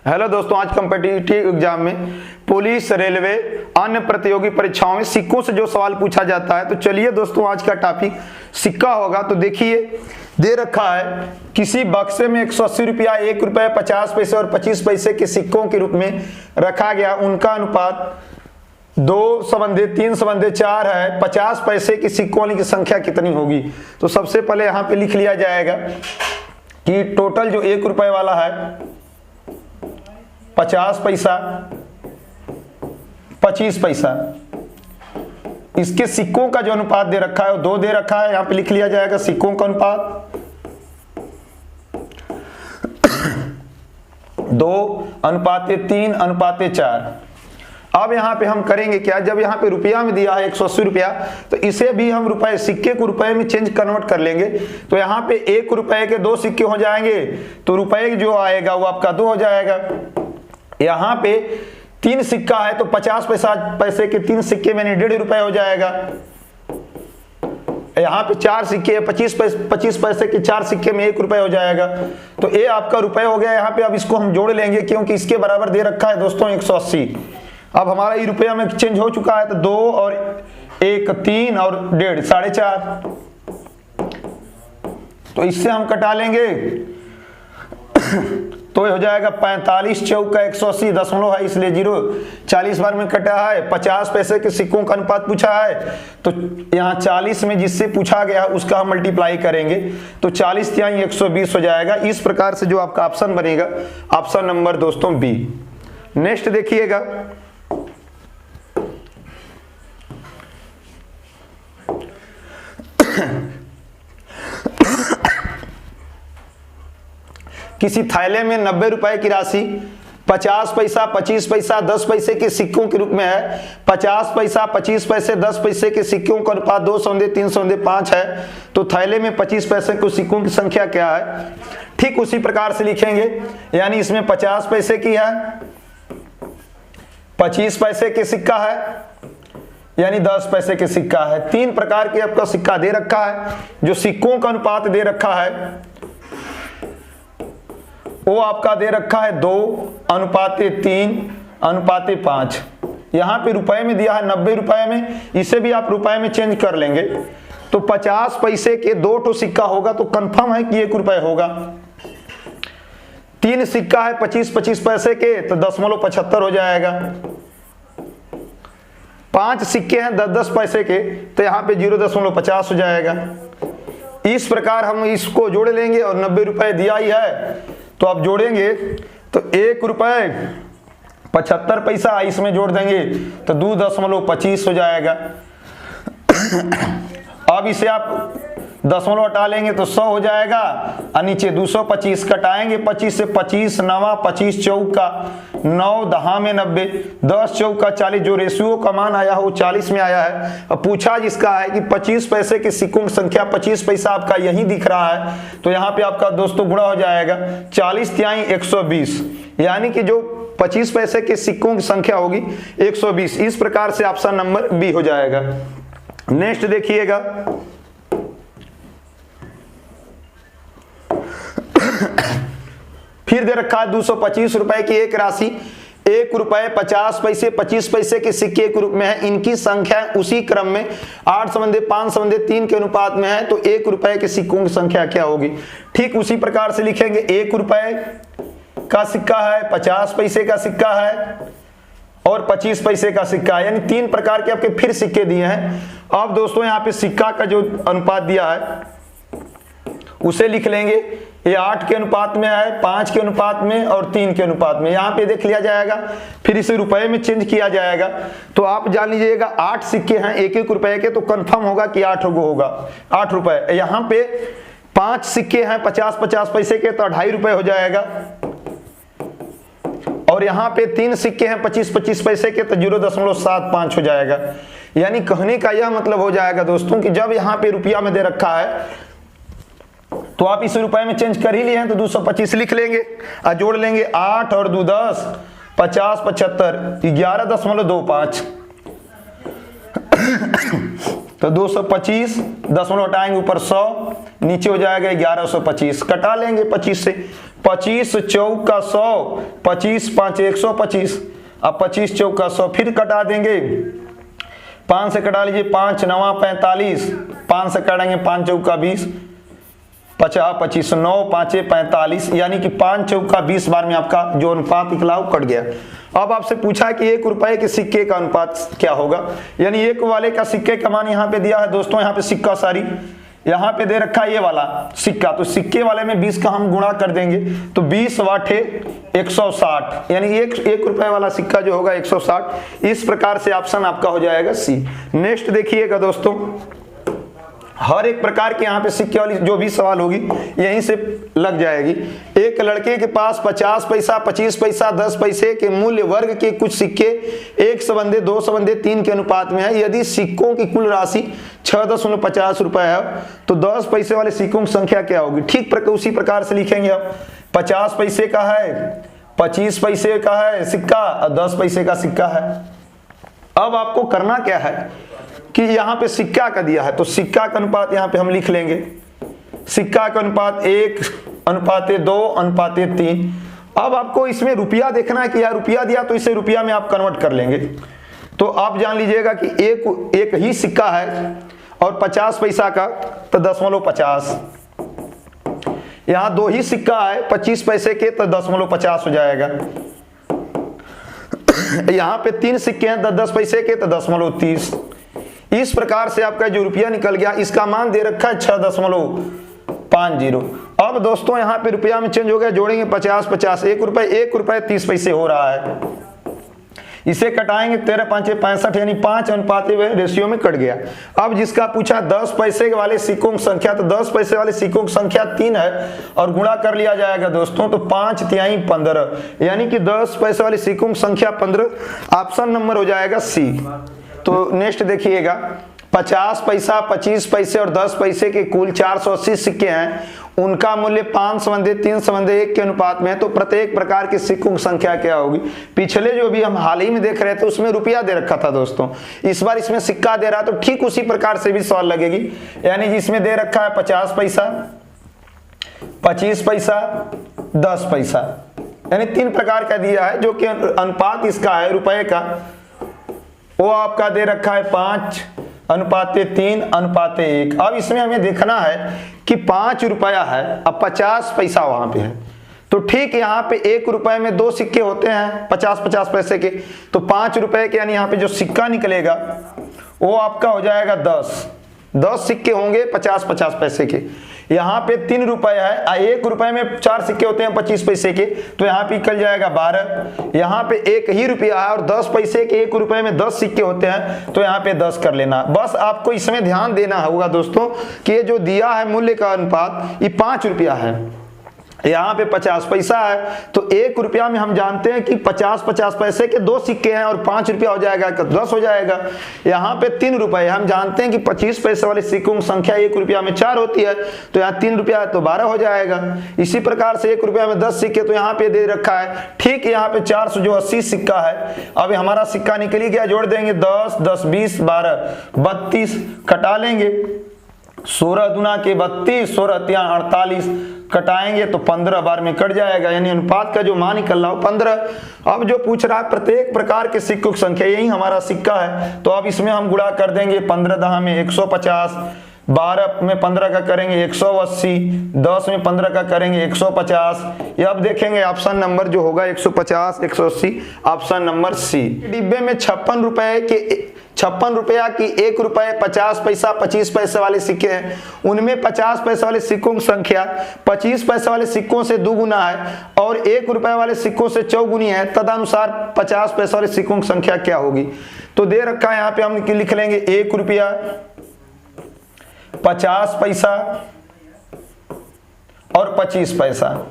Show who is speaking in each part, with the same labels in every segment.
Speaker 1: Hello दोस्तों, आज competitive exam में पुलिस, रेलवे, अन्य प्रतियोगी परीक्षाओं में सिक्कों से जो सवाल पूछा जाता है, तो चलिए दोस्तों आज का टॉपिक सिक्का होगा। तो देखिए दे रखा है किसी बक्से में 180 रुपया, 1 रुपये, 50 पैसे और 25 पैसे के सिक्कों के रूप में रखा गया। उनका अनुपात 2:3:4 है। 50 पैसे की सिक्कों वाली की संख्या कितनी होगी? तो सबसे पहले यहाँ पे लिख लिया जाएगा कि टोटल जो 1 रुपये वाला है 50 पैसा, 25 पैसा, इसके सिक्कों का जो अनुपात दे रखा है वो 2 दे रखा है। यहां पे लिख लिया जाएगा सिक्कों का अनुपात 2:3:4। अब यहां पे हम करेंगे क्या, जब यहां पे रुपया में दिया है 180 रुपया, तो इसे भी हम रुपए, सिक्के को रुपए में चेंज कन्वर्ट कर लेंगे। तो यहां पे 1 रुपए के 2 सिक्के हो जाएंगे, तो रुपए जो आएगा वो आपका 2 हो जाएगा। यहां पे 3 सिक्का है तो 50 पैसे के 3 सिक्के में 1.5 रुपए हो जाएगा। यहां पे 4 सिक्के, 25 पैसे के 4 सिक्के में 1 रुपए हो जाएगा। तो ये आपका रुपए हो गया। यहां पे अब इसको हम जोड़ लेंगे क्योंकि इसके बराबर दे रखा है दोस्तों 180। अब हमारा ये रुपया में चेंज हो चुका है, तो 2 और 1 3 और 1.5 4.5। तो इससे हम कटा लेंगे तो हो जाएगा 45 चौका 180, दशमलव है इसलिए 0, 40 बार में कटा है। 50 पैसे के सिक्कों का अनुपात पूछा है, तो यहाँ 40 में जिससे पूछा गया उसका हम मल्टीप्लाई करेंगे, तो 40 × 120 हो जाएगा। इस प्रकार से जो आपका ऑप्शन बनेगा, ऑप्शन नंबर दोस्तों बी। नेक्स्ट देखिएगा, किसी थैले में 90 रुपए की राशि 50 पैसा, 25 पैसा, 10 पैसे के सिक्कों के रूप में है। 50 पैसा, 25 पैसे, 10 पैसे के सिक्कों का अनुपात 2:3:5 है। तो थैले में 25 पैसे के सिक्कों की संख्या क्या है? ठीक उसी प्रकार से लिखेंगे, यानी इसमें 50 पैसे की है, 25 पैसे के सिक्का है, यानी 10 पैसे के सिक्का है। 3 प्रकार के आपका सिक्का दे रखा है। जो सिक्कों का अनुपात दे रखा है वो आपका दे रखा है 2:3:5। यहां पे रुपए में दिया है 90 रुपए में, इसे भी आप रुपए में चेंज कर लेंगे। तो 50 पैसे के 2 ठो सिक्का होगा तो कंफर्म है कि 1 रुपए होगा। 3 सिक्का है 25 पैसे के, तो 0.75 हो जाएगा। 5 सिक्के हैं 10 पैसे के, तो यहाँ पे 0.50 हो जाएगा। इस प्रकार हम इसको जोड़ लेंगे और 90 रुपए दिया ही है, तो आप जोड़ेंगे तो 1 रुपये 75 पैसा इसमें जोड़ देंगे तो 2.25 हो जाएगा। अब इसे आप दशमलव हटा लेंगे तो 100 हो जाएगा, और नीचे 225 कटाएंगे 25 से, 25 9 25 चौका 9 10 में 90, 10 चौका 40। जो रेशियो का मान आया है वो 40 में आया है। अब पूछा जिसका है कि 25 पैसे के सिक्कों की संख्या, 25 पैसा आपका यही दिख रहा है, तो यहाँ पे आपका दोस्तों गुणा हो जाएगा 40 × 120, यानी कि जो 25 पैसे के सिक्कों की संख्या होगी 120। इस प्रकार से ऑप्शन नंबर बी हो जाएगा। नेक्स्ट देखिएगा, फिर दे रखा है 225 रुपए की एक राशि 1 रुपये 50 पैसे 25 पैसे के सिक्के के रूप में है। इनकी संख्या उसी क्रम में 8:5:3 के अनुपात में है। तो 1 रुपए के सिक्कों की संख्या क्या होगी? ठीक उसी प्रकार से लिखेंगे, 1 रुपए का सिक्का है, 50 पैसे का सिक्का है और 25 पैसे का सिक्का है, यानी 3 प्रकार के आपके फिर सिक्के दिए हैं। अब दोस्तों यहाँ पे सिक्का का जो अनुपात दिया है उसे लिख लेंगे। ये 8 के अनुपात में है, 5 के अनुपात में और 3 के अनुपात में। यहाँ पे देख लिया जाएगा, फिर इसे रुपए में चेंज किया जाएगा। तो आप जान लीजिएगा 8 सिक्के हैं 1-1 रुपए के, तो कंफर्म होगा कि 8 होगा 8 रुपए। यहाँ पे 5 सिक्के हैं 50 पैसे के, तो 2.5 रुपए हो जाएगा। और यहाँ पे 3 सिक्के हैं 25 पैसे के, तो 0.75 हो जाएगा। यानी कहने का यह मतलब हो जाएगा दोस्तों कि जब यहाँ पे रुपया में दे रखा है तो आप इस रुपए में चेंज कर ही लिए हैं, तो 225 लिख लेंगे और जोड़ लेंगे 8 और 2 10, 50 75, 11.25। तो 225 दशमलव हटाएंगे ऊपर 100, नीचे हो जाएगा 1125। कटा लेंगे 25 से, 25 चौक का 100, 25 5 125, अब 25 चौक का 100 फिर कटा देंगे, 5 से कटा लीजिए, 5 9 45, 5 से काटेंगे 5 चौक का 20, 50 25 9 5 45, यानी कि 5 चौक का 20 बार में आपका जो अनुपात निकला वो कट गया। अब आपसे पूछा कि 1 रुपए के सिक्के का अनुपात क्या होगा, यानी 1 वाले का सिक्के का मान यहाँ पे दिया है दोस्तों, यहाँ पे सिक्का सारी यहाँ पे दे रखा है ये वाला सिक्का, तो सिक्के वाले में 20 का हम गुणा कर देंगे, तो 20 वाटे 160, यानी एक रुपए वाला सिक्का जो होगा 160। इस प्रकार से ऑप्शन आपका हो जाएगा सी। नेक्स्ट देखिएगा दोस्तों, हर एक प्रकार के यहाँ पे सिक्के वाली जो भी सवाल होगी यहीं से लग जाएगी। एक लड़के के पास 50 पैसा, 25 पैसा, 10 पैसे के मूल्य वर्ग के कुछ सिक्के 1/2, 2/3, 3 के अनुपात में है। यदि सिक्कों की कुल राशि 6.50 रुपए है तो 10 पैसे वाले सिक्कों की संख्या क्या होगी। ठीक उसी प्रकार से लिखेंगे आप, 50 पैसे का है, 25 पैसे का है सिक्का और 10 पैसे का सिक्का है। अब आपको करना क्या है कि यहाँ पे सिक्का का दिया है तो सिक्का का अनुपात यहाँ पे हम लिख लेंगे, सिक्का का अनुपात 1:2:3। अब आपको इसमें रुपया देखना है कि यार रुपया दिया तो इसे रुपया में आप कन्वर्ट कर लेंगे। तो आप जान लीजिएगा कि एक ही सिक्का है और 50 पैसा का तो 0.50, यहाँ 2 ही सिक्का है 25 पैसे के तो 0.50 हो जाएगा, यहाँ पे 3 सिक्के हैं 10 पैसे के तो 0.30। इस प्रकार से आपका जो रुपया निकल गया इसका मान दे रखा है 6.50। अब दोस्तों यहाँ पे रुपया में चेंज हो गया, जोड़ेंगे 50 50, 1 रुपए 30 पैसे हो रहा है। इसे कटाएंगे 13 5 65, यानी 5 अनुपात रेशियो में कट गया। अब जिसका पूछा 10 पैसे वाले सिक्कों की संख्या, तो 10 पैसे वाले सिक्कों की संख्या 3 है और गुणा कर लिया जाएगा दोस्तों, तो 5 तिहाई 15, यानी कि 10 पैसे वाले सिक्कों की संख्या 15। ऑप्शन नंबर हो जाएगा सी। तो नेक्स्ट देखिएगा, 50 पैसा, 25 पैसे और 10 पैसे के कुल 480 सिक्के हैं, उनका मूल्य 5:3:1 के अनुपात में है, तो प्रत्येक प्रकार के सिक्कों की संख्या क्या होगी। पिछले जो भी हम हाल ही में देख रहे थे उसमें रुपया दे रखा था दोस्तों, इस बार इसमें सिक्का दे रहा है, तो ठीक उसी प्रकार से भी सवाल लगेगी। यानी जिसमें दे रखा है 50 पैसा, 25 पैसा, 10 पैसा, यानी 3 प्रकार का दिया है जो कि अनुपात इसका है रुपए का, वो आपका दे रखा है 5:3:1। अब इसमें हमें देखना है कि 5 रुपया है, अब 50 पैसा वहां पे है, तो ठीक यहाँ पे 1 रुपए में 2 सिक्के होते हैं 50-50 पैसे के, तो 5 रुपए के यानी यहाँ पे जो सिक्का निकलेगा वो आपका हो जाएगा 10 सिक्के होंगे 50-50 पैसे के। यहाँ पे 3 रुपए है, 1 रुपए में 4 सिक्के होते हैं 25 पैसे के, तो यहाँ पे निकल जाएगा 12। यहाँ पे 1 ही रुपया है और 10 पैसे के 1 रुपए में 10 सिक्के होते हैं, तो यहाँ पे 10 कर लेना। बस आपको इसमें ध्यान देना होगा दोस्तों कि ये जो दिया है मूल्य का अनुपात ये 5 रुपया है, यहाँ पे 50 पैसा है, तो 1 रुपया में हम जानते हैं कि 50-50 पैसे के 2 सिक्के हैं और 5 रुपया हो जाएगा तो 10 हो जाएगा। यहाँ पे 3 रुपए, हम जानते हैं कि 25 पैसे वाले सिक्कों की संख्या 1 रुपया में 4 होती है, तो यहाँ 3 रुपया है तो 12 हो जाएगा। इसी प्रकार से 1 रुपया में 10 सिक्के, तो यहाँ पे दे रखा है ठीक यहाँ पे 480 सिक्का है। अब हमारा सिक्का निकल ही गया, जोड़ देंगे 10 10 20 12 32, कटा लेंगे 16 दूना के 32, 16 तिया 48, कटाएंगे तो 15 बार में कट जाएगा, यानी अनुपात का जो मान निकल रहा हो 15। अब जो पूछ रहा है प्रत्येक प्रकार के सिक्कों की संख्या, यही हमारा सिक्का है, तो अब इसमें हम गुणा कर देंगे 15 10 में 150, 12 में 15 का करेंगे 180, 10 में 15 का करेंगे 150। ये अब देखेंगे ऑप्शन नंबर जो होगा 150 180, ऑप्शन नंबर सी। डिब्बे में 56 रुपया की 1 रुपए 50 पैसा 25 पैसे वाले सिक्के हैं, उनमें 50 पैसे वाले सिक्कों की संख्या 25 पैसे वाले सिक्कों से 2 गुना है और 1 रुपए वाले सिक्कों से 4 गुनी है, तदनुसार 50 पैसे वाले सिक्कों की संख्या क्या होगी। तो दे रखा है यहाँ पे हम लिख लेंगे 1 रुपया 50 पैसा और 25 पैसा।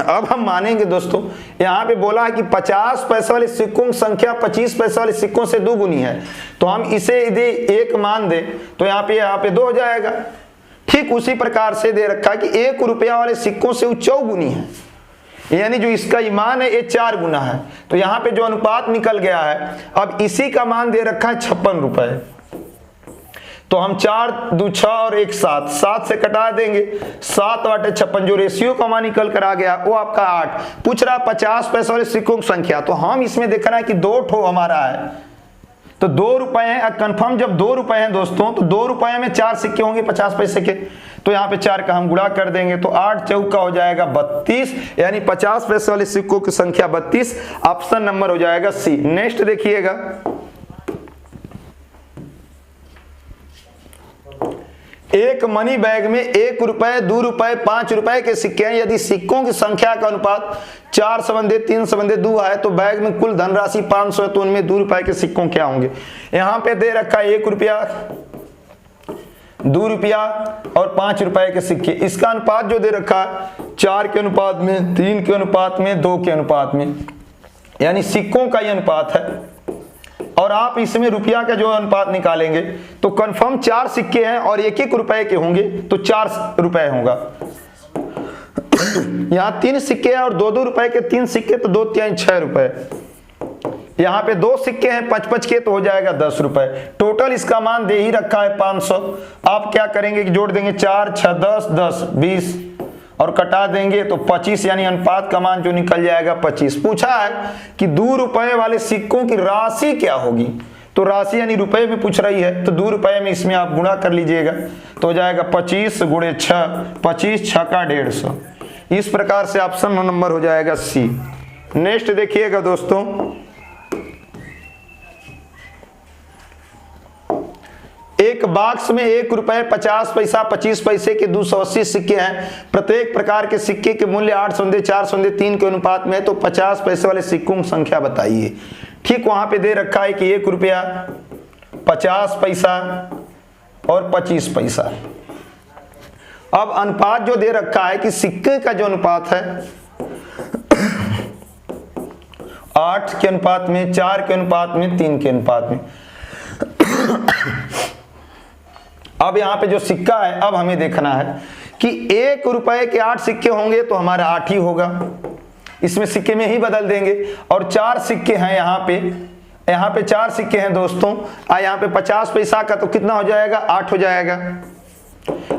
Speaker 1: अब हम मानेंगे दोस्तों, यहाँ पे बोला है कि 50 पैसे वाले सिक्कों की संख्या 25 पैसे वाले सिक्कों से 2 गुनी है, तो हम इसे यदि 1 मान दे तो यहाँ पे 2 हो जाएगा। ठीक उसी प्रकार से दे रखा है कि 1 रुपया वाले सिक्कों से 4 गुनी है, यानी जो इसका मान है ये 4 गुना है, तो यहाँ पे जो अनुपात निकल गया है, अब इसी का मान दे रखा है 56 रुपए। तो हम 4 2 6 और 1 7, 7 से कटा देंगे, 7 वाटे 56, जो रेशियो का मान निकल कर आ गया वो आपका 8। पूछ रहा 50 पैसे वाले सिक्कों की संख्या, तो हम इसमें देख रहे हैं कि 2 ठो हमारा है, तो 2 रुपए है कंफर्म। जब 2 रुपए हैं दोस्तों, तो 2 रुपए में 4 सिक्के होंगे 50 पैसे के, तो यहाँ पे 4 का हम गुणा कर देंगे, तो 8 चौका हो जाएगा 32, यानी 50 पैसे वाले सिक्कों की संख्या 32। ऑप्शन नंबर हो जाएगा सी। नेक्स्ट देखिएगा, एक मनी बैग में 1 रुपए 2 रुपए 5 रुपए के सिक्के हैं। यदि सिक्कों की संख्या का अनुपात 4:3:2 है, तो बैग में कुल धनराशि 500 है, तो उनमें 2 रुपए के सिक्कों क्या होंगे। यहाँ पे दे रखा है 1 रुपया 2 रुपया और 5 रुपए के सिक्के। इसका अनुपात जो दे रखा है 4 के अनुपात में, 3 के अनुपात में, 2 के अनुपात में, यानी सिक्कों का ये अनुपात है। और आप इसमें रुपया का जो अनुपात निकालेंगे तो कंफर्म 4 सिक्के हैं और 1-1 रुपए के होंगे, तो 4 रुपए होगा। यहाँ 3 सिक्के हैं और 2-2 रुपए के 3 सिक्के, तो 2 3 6 रुपए। यहाँ पे 2 सिक्के हैं 5-5 के, तो हो जाएगा 10 रुपए। टोटल इसका मान दे ही रखा है 500। आप क्या करेंगे कि जोड़ देंगे 4 6 10 10 20 और कटा देंगे तो 25, यानी अनुपात का मान जो निकल जाएगा 25। पूछा है कि 2 रुपए वाले सिक्कों की राशि क्या होगी, तो राशि यानी रुपए में पूछ रही है, तो 2 रुपए में इसमें आप गुणा कर लीजिएगा, तो हो जाएगा 25 गुणे 6, 25 6 का 150। इस प्रकार से ऑप्शन नंबर हो जाएगा सी। नेक्स्ट देखिएगा दोस्तों, एक बॉक्स में 1 रुपए 50 पैसा 25 पैसे के 280 सिक्के हैं। प्रत्येक प्रकार के सिक्के के मूल्य 8/4/3 के अनुपात में है, तो 50 पैसे वाले सिक्कों की संख्या बताइए। ठीक वहां पे दे रखा है कि 1 रुपया 50 पैसा और 25 पैसा। अब अनुपात जो दे रखा है कि सिक्के का जो अनुपात है 8 के अनुपात में, 4 के अनुपात में, 3 के अनुपात में। अब यहाँ पे जो सिक्का है, अब हमें देखना है कि 1 रुपए के 8 सिक्के होंगे तो हमारा 8 ही होगा, इसमें सिक्के में ही बदल देंगे। और 4 सिक्के हैं यहाँ पे 4 सिक्के हैं दोस्तों। यहाँ पे 50 पैसा का तो कितना हो जाएगा, 8 हो जाएगा।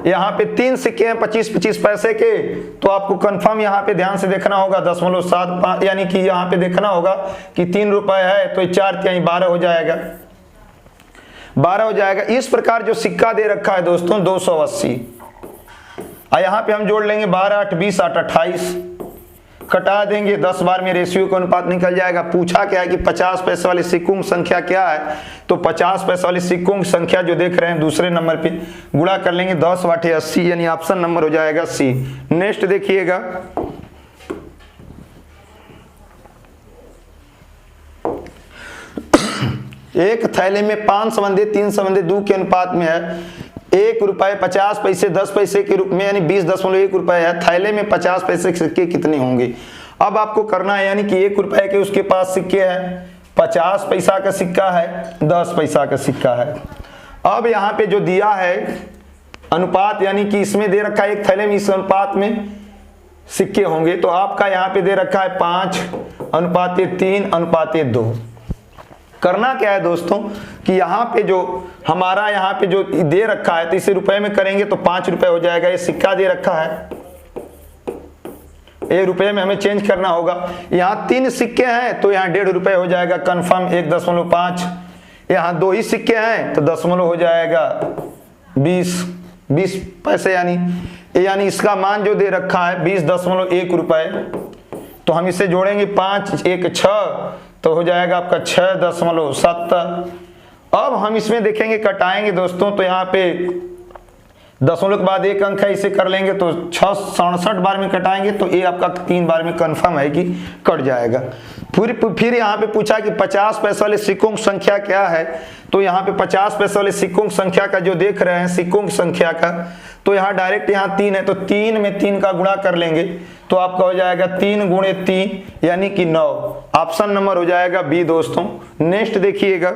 Speaker 1: यहाँ पे 3 सिक्के हैं 25-25 पैसे के, तो आपको कंफर्म यहाँ पे ध्यान से देखना होगा 0.75, यानी कि यहाँ पे देखना होगा कि 3 रुपए है तो 4 यानी 12 हो जाएगा, 12 हो जाएगा। इस प्रकार जो सिक्का दे रखा है दोस्तों 280, यहाँ पे हम जोड़ लेंगे 12 8 20 8 28, कटा देंगे 10 बार में रेशियो का अनुपात निकल जाएगा। पूछा क्या है कि 50 पैसे वाले सिक्कों की संख्या क्या है, तो 50 पैसे वाले सिक्कों की संख्या जो देख रहे हैं दूसरे नंबर पे गुणा कर लेंगे 10 वाटे 80, यानी ऑप्शन नंबर हो जाएगा सी। नेक्स्ट देखिएगा, एक थैले में 5/3/2 के अनुपात में है। 1 रुपए 50 पैसे 10 पैसे के रूप में, यानी 20.1 रुपए है। थैले में 50 पैसे के सिक्के कितने होंगे। अब आपको करना है, यानी कि 1 रुपए के उसके पास सिक्के हैं, 50 पैसा का सिक्का है, 10 पैसा का सिक्का है। अब यहाँ पे जो दिया है अनुपात, यानी कि इसमें दे रखा है एक थैले में इस अनुपात में सिक्के होंगे, तो आपका यहाँ पे दे रखा है 5:3:2। करना क्या है दोस्तों कि यहाँ पे जो हमारा यहाँ पे जो दे रखा है, तो इसे रुपए में करेंगे तो 5 रुपए हो जाएगा। ये सिक्का दे रखा है, ये रुपए में हमें चेंज करना होगा। यहाँ 3 सिक्के हैं तो यहाँ 1.5 रुपए हो जाएगा कंफर्म, 1.5। यहाँ 2 ही सिक्के हैं तो दशमलव हो जाएगा 20 पैसे, यानी इसका मान जो दे रखा है 20.1 रुपए। तो हम इसे जोड़ेंगे 5 1 6, तो हो जाएगा आपका 6.7। अब हम इसमें देखेंगे कटाएंगे दोस्तों, तो यहाँ पे दशमलव के बाद 1 अंक है, इसे कर लेंगे तो 67 बार में कटाएंगे, तो ये आपका 3 बार में कंफर्म है कि कट जाएगा। फिर यहाँ पे पूछा कि 50 पैसे वाले सिक्कों की संख्या क्या है, तो यहाँ पे 50 पैसे वाले सिक्कों की संख्या का जो देख रहे हैं सिक्कों की संख्या का, तो यहाँ डायरेक्ट यहाँ 3 है, तो 3 में 3 का गुणा कर लेंगे तो आपका हो जाएगा 3 गुणे 3 यानी कि 9। ऑप्शन नंबर हो जाएगा बी दोस्तों। नेक्स्ट देखिएगा,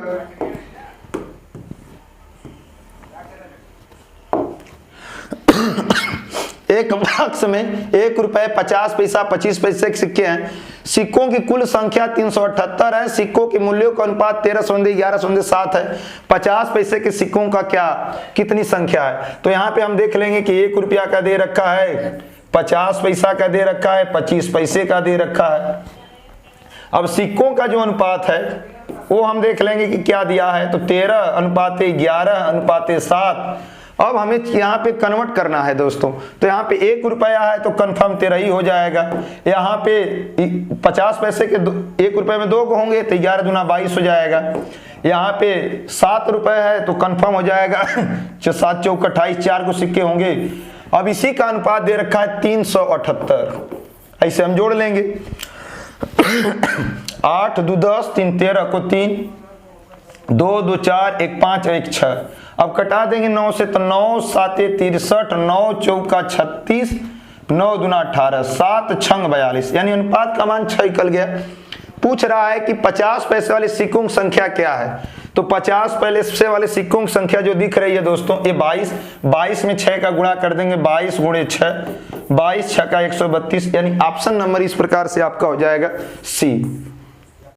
Speaker 1: एक बॉक्स में 1 रुपए 50 पैसा 25 पैसे के सिक्के हैं। सिक्कों की कुल संख्या 378 है। सिक्कों के मूल्यों का अनुपात 13:11:7 है। 50 पैसे के सिक्कों का क्या कितनी संख्या है? तो यहाँ पे हम देख लेंगे कि 1 रुपया का दे रखा है, 50 पैसा का दे रखा है, 25 पैसे का दे रखा है। अब सिक्कों का जो अनुपात है वो हम देख लेंगे कि क्या दिया है, तो 13:11:7। अब हमें यहाँ पे कन्वर्ट करना है दोस्तों, तो यहाँ पे 1 रुपया है तो कन्फर्म 13 ही हो जाएगा। यहाँ पे 50 पैसे के 1 रुपए में 2 होंगे तो 11 दूना 22 हो जाएगा। यहाँ पे 7 रुपए है तो कन्फर्म हो जाएगा 7 चौक 28, 4 को सिक्के होंगे। अब इसी का अनुपात दे रखा है 378, ऐसे हम जोड़ लेंगे 8 2 10 3 13 को 3 2 2 4 1 5 1 6। अब कटा देंगे 9 से तो 9 7 63, 9 चौका 36, 9 दूना 18, 7 छंग 42, यानी अनुपात का मान 6 निकल गया। पूछ रहा है कि 50 पैसे वाले सिक्कों की संख्या क्या है, तो 50 पैसे वाले सिक्कों की संख्या जो दिख रही है दोस्तों ये 22 में 6 का गुणा कर देंगे, 22 गुणे 6, 22 6 का 132, यानी ऑप्शन नंबर इस प्रकार से आपका हो जाएगा सी।